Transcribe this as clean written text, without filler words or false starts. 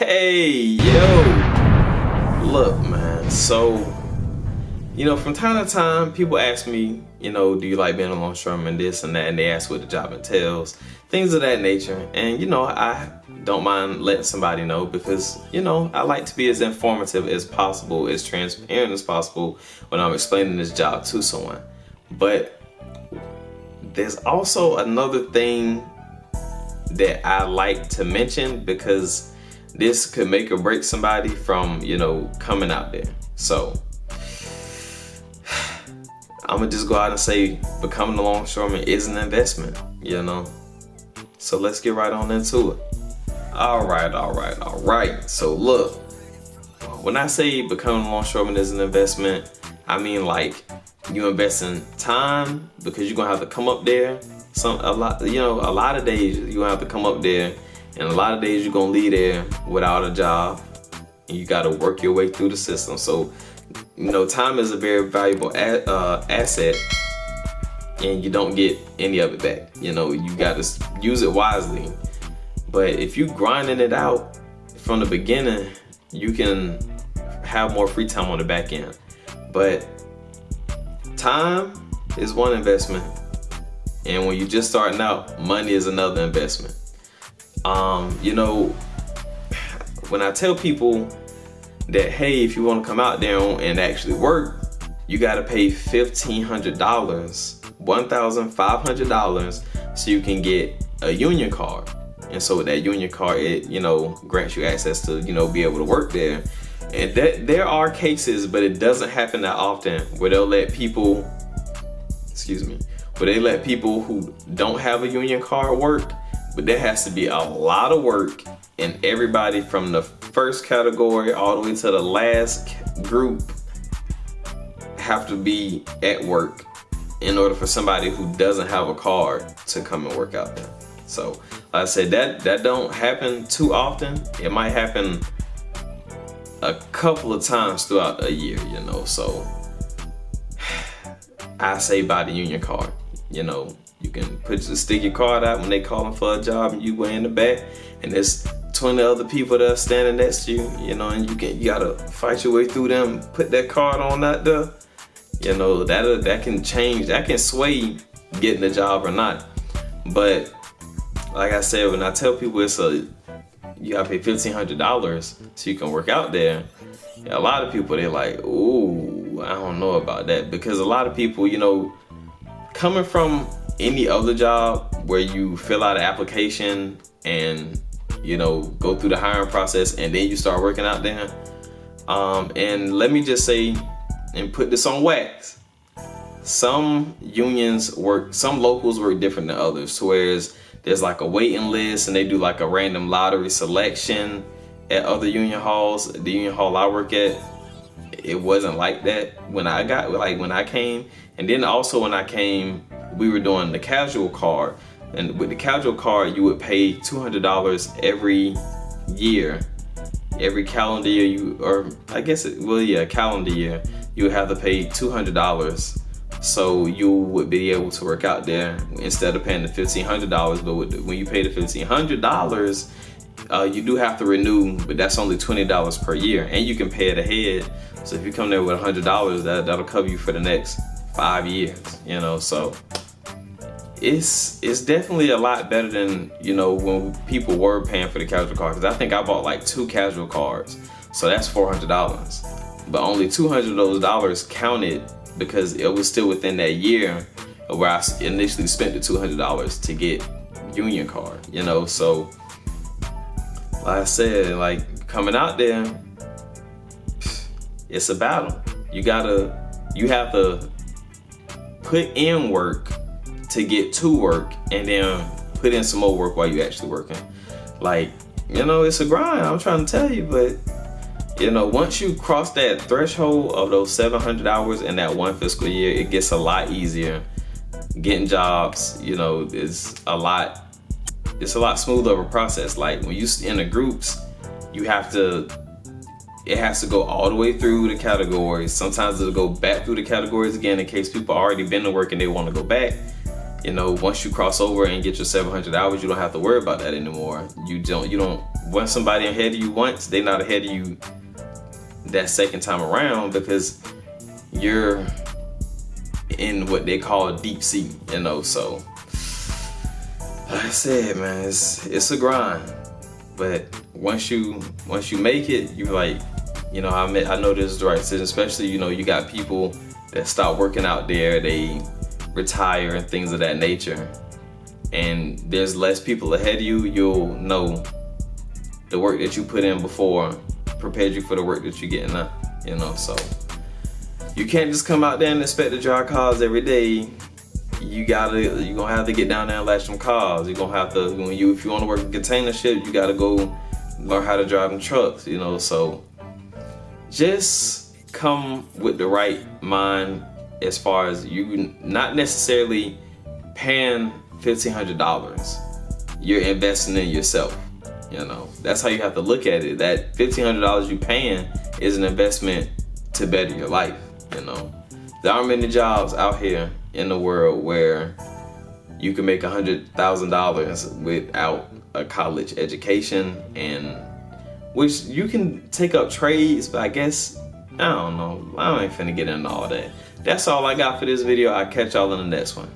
Hey, yo, look, man. So, from time to time, people ask me, do you like being a longshoreman, this and that, and they ask what the job entails, things of that nature. And, I don't mind letting somebody know because, I like to be as informative as possible, as transparent as possible when I'm explaining this job to someone. But there's also another thing that I like to mention because this could make or break somebody from, coming out there. So I'm gonna just go out and say becoming a longshoreman is an investment, So let's get right on into it. All right. So look, when I say becoming a longshoreman is an investment, I mean like you invest in time because you're gonna have to come up there. A lot of days you're gonna have to come up there, and a lot of days you're gonna leave there without a job, and you gotta work your way through the system. So, time is a very valuable asset, and you don't get any of it back. You gotta use it wisely. But if you grinding it out from the beginning, you can have more free time on the back end. But time is one investment, and when you're just starting out, money is another investment. When I tell people that, hey, if you want to come out there and actually work, you got to pay $1,500, $1,500, so you can get a union card. And so with that union card, it, grants you access to, be able to work there. And there are cases, but it doesn't happen that often, where they'll let people, where they let people who don't have a union card work. But there has to be a lot of work, and everybody from the first category all the way to the last group have to be at work in order for somebody who doesn't have a card to come and work out there. So like I said, that don't happen too often. It might happen a couple of times throughout a year, so I say buy the union card. You can stick your card out when they calling for a job, and you go in the back, and there's 20 other people that are standing next to you, and you gotta fight your way through them, put that card on out there. That can change, that can sway getting the job or not. But like I said, when I tell people you gotta pay $1,500 so you can work out there, a lot of people, they're like, ooh, I don't know about that. Because a lot of people, coming from any other job where you fill out an application and go through the hiring process and then you start working out there, and let me just say and put this on wax, some locals work different than others, whereas there's like a waiting list and they do like a random lottery selection at other union halls. The union hall I work at, it wasn't like that when I came. And then also when I came, we were doing the casual card. And with the casual card, you would pay $200 every year. Every calendar year, calendar year, you would have to pay $200. So you would be able to work out there instead of paying the $1,500. But when you pay the $1,500, you do have to renew, but that's only $20 per year. And you can pay it ahead. So if you come there with $100, that'll cover you for the next 5 years, so it's definitely a lot better than, when people were paying for the casual card. Because I think I bought like 2 casual cards, so that's $400. But only $200 of those dollars counted because it was still within that year where I initially spent the $200 to get union card, So like I said, like coming out there, it's a battle. You have to put in work to get to work, and then put in some more work while you're actually working. It's a grind, I'm trying to tell you. But once you cross that threshold of those 700 hours in that one fiscal year, it gets a lot easier. Getting jobs, is a lot smoother of a process. Like when you in the groups, it has to go all the way through the categories. Sometimes it'll go back through the categories again in case people already been to work and they want to go back. Once you cross over and get your 700 hours, you don't have to worry about that anymore. You don't once somebody ahead of you once, they not ahead of you that second time around, because you're in what they call a deep sea, you know. So like I said, man, it's a grind, but once you make it, you like, you know, I know this is the right decision. Especially, you know, you got people that stop working out there, they retire and things of that nature, and there's less people ahead of you. You'll know the work that you put in before prepared you for the work that you're getting now, you know. So you can't just come out there and expect to drive cars every day. You're gonna have to get down there and latch some cars. You're gonna have to, if you want to work a container ship, you gotta go learn how to drive them trucks, you know. So just come with the right mind, as far as you not necessarily paying $1,500. You're investing in yourself, you know. That's how you have to look at it. That $1,500 you paying is an investment to better your life, you know. There aren't many jobs out here in the world where you can make $100,000 without a college education, and which you can take up trades, but I guess, I don't know, I ain't finna get into all that. That's all I got for this video. I'll catch y'all in the next one.